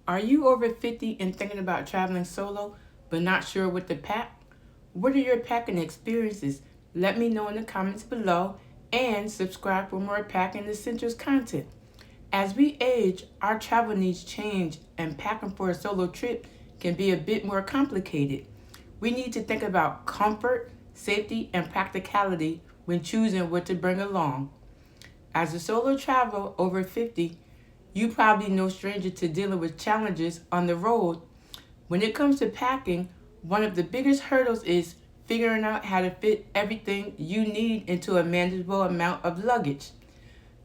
Are you over 50 and thinking about traveling solo but not sure what to pack? What are your packing experiences? Let me know in the comments below and subscribe for more Packing Essentials content. As we age, our travel needs change and packing for a solo trip can be a bit more complicated. We need to think about comfort, safety, and practicality when choosing what to bring along. As a solo traveler over 50, you probably no stranger to dealing with challenges on the road. When it comes to packing, one of the biggest hurdles is figuring out how to fit everything you need into a manageable amount of luggage.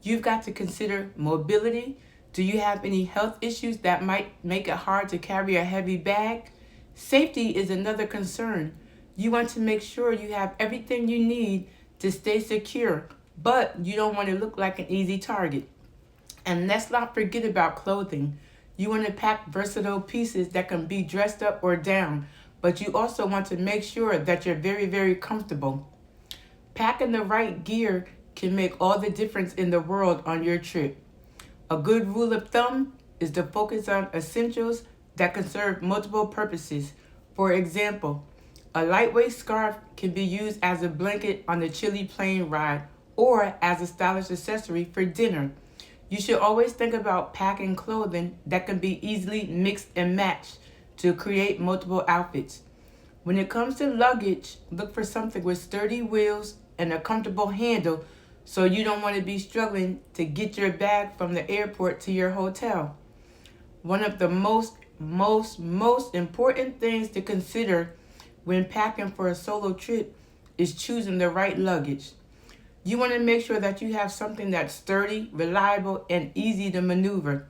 You've got to consider mobility. Do you have any health issues that might make it hard to carry a heavy bag? Safety is another concern. You want to make sure you have everything you need to stay secure, but you don't want to look like an easy target. And let's not forget about clothing. You want to pack versatile pieces that can be dressed up or down, but you also want to make sure that you're very, very comfortable. Packing the right gear can make all the difference in the world on your trip. A good rule of thumb is to focus on essentials that can serve multiple purposes. For example, a lightweight scarf can be used as a blanket on a chilly plane ride or as a stylish accessory for dinner. You should always think about packing clothing that can be easily mixed and matched to create multiple outfits. When it comes to luggage, look for something with sturdy wheels and a comfortable handle so you don't want to be struggling to get your bag from the airport to your hotel. One of the most important things to consider when packing for a solo trip is choosing the right luggage. You want to make sure that you have something that's sturdy, reliable, and easy to maneuver.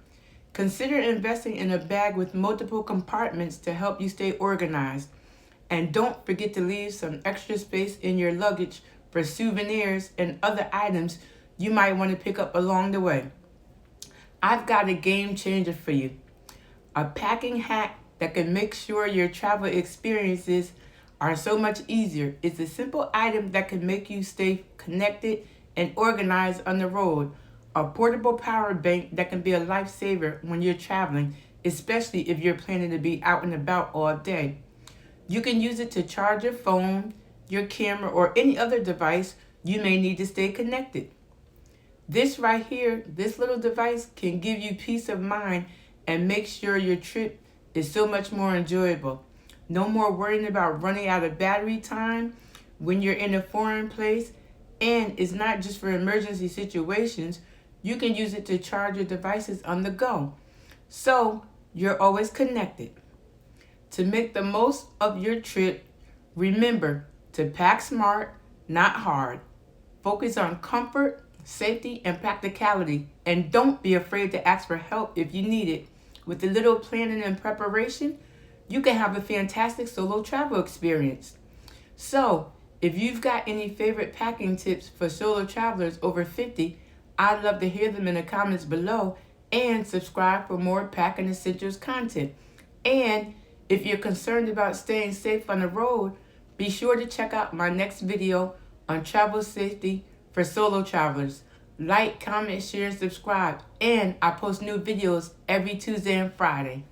Consider investing in a bag with multiple compartments to help you stay organized. And don't forget to leave some extra space in your luggage for souvenirs and other items you might want to pick up along the way. I've got a game changer for you. A packing hack that can make sure your travel experiences are so much easier. It's a simple item that can make you stay connected and organized on the road. A portable power bank that can be a lifesaver when you're traveling, especially if you're planning to be out and about all day. You can use it to charge your phone, your camera, or any other device you may need to stay connected. This right here, this little device can give you peace of mind and make sure your trip is so much more enjoyable. No more worrying about running out of battery time when you're in a foreign place. And it's not just for emergency situations. You can use it to charge your devices on the go. So you're always connected. To make the most of your trip, remember to pack smart, not hard. Focus on comfort, safety, and practicality. And don't be afraid to ask for help if you need it. With a little planning and preparation, you can have a fantastic solo travel experience. So, if you've got any favorite packing tips for solo travelers over 50, I'd love to hear them in the comments below, and subscribe for more Packing Essentials content. And if you're concerned about staying safe on the road, be sure to check out my next video on travel safety for solo travelers. Like, comment, share, and subscribe. And I post new videos every Tuesday and Friday.